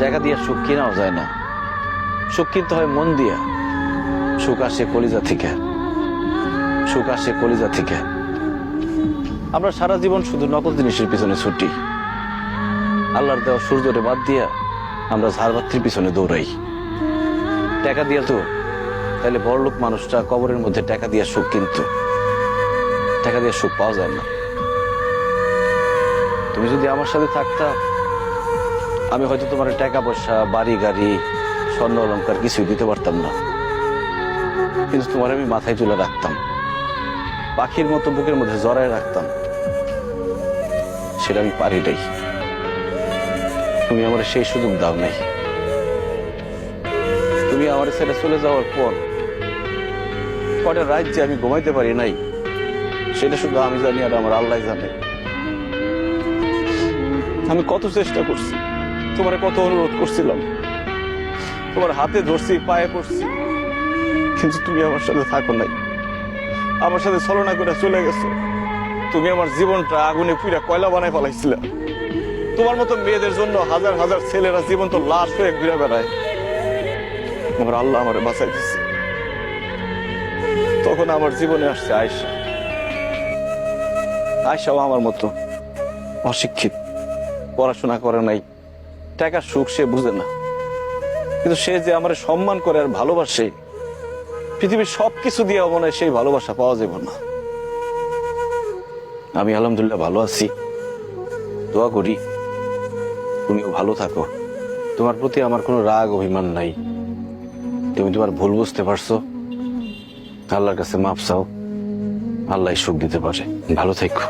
টাকা দিয়ে সুখ কেনাও যায় না, সুখ কিনতে হয় মন দিয়া। সুখ আসে কলিজা থেকে, সুখ আসে কলিজা থেকে। আমরা সারা জীবন শুধু নকল জিনিসের পিছনে ছুটি, আল্লাহর দেওয়া সূর্যরে বাদ দিয়া আমরা ঝাড়বাতির পিছনে দৌড়াই। টাকা দিয়া তো তাহলে বড়লোক মানুষটা কবরের মধ্যে টাকা দিয়া সুখ কিনতো, টাকা দিয়ে সুখ পাওয়া যায় না। তুমি যদি আমার সাথে থাকতা, আমি হয়তো তোমার টাকা পয়সা, বাড়ি গাড়ি, স্বর্ণ অলংকার কিছুই দিতে পারতাম না, কিন্তু তোমার আমি মাথায় তুলে রাখতাম, পাখির মতো বুকের মধ্যে জড়ায় রাখতাম। সেটা আমি পারি নাই, তুমি আমার সেই সুযোগ দাও নাই। তুমি আমার ছেড়ে চলে যাওয়ার পর কটা রাত যে আমি ঘুমাইতে পারি নাই, সেটা শুধু আমি জানি আর আমার আল্লাহ জানে। আমি কত চেষ্টা করছি, তোমার কত অনুরোধ করছিলাম, তোমার হাতে ধরছি, পায়ে পড়ছি, কিন্তু তুমি আমার সাথে থাকো নাই, আমার সাথে ছলনা করে চলে গেছো। তুমি আমার জীবনটা আগুনে পুরা কয়লা বানায় ফেলাইছিলে। তোমার মতো মেয়েদের জন্য হাজার হাজার ছেলেরা জীবন তো লাশ হয়ে ঘুরে বেড়ায়। আমার আল্লাহ আমারে বাঁচাই দিচ্ছে। তখন আমার জীবনে আসছে আয়েশা। আয়েশাও আমার মতো অশিক্ষিত, পড়াশোনা করে নাই, টাকার সুখ সে বুঝে না, কিন্তু সে যে আমার সম্মান করে আর ভালোবাসে, পৃথিবীর সবকিছু দিয়ে মনে হয় সেই ভালোবাসা পাওয়া যাবে না। আমি আলহামদুলিল্লাহ ভালো আছি, দোয়া করি তুমিও ভালো থাকো। তোমার প্রতি আমার কোনো রাগ অভিমান নাই, তুমি তোমার ভুল বুঝতে পারছো, আল্লাহর কাছে মাপ চাও, আল্লাহ সুখ দিতে পারে। ভালো থেকো।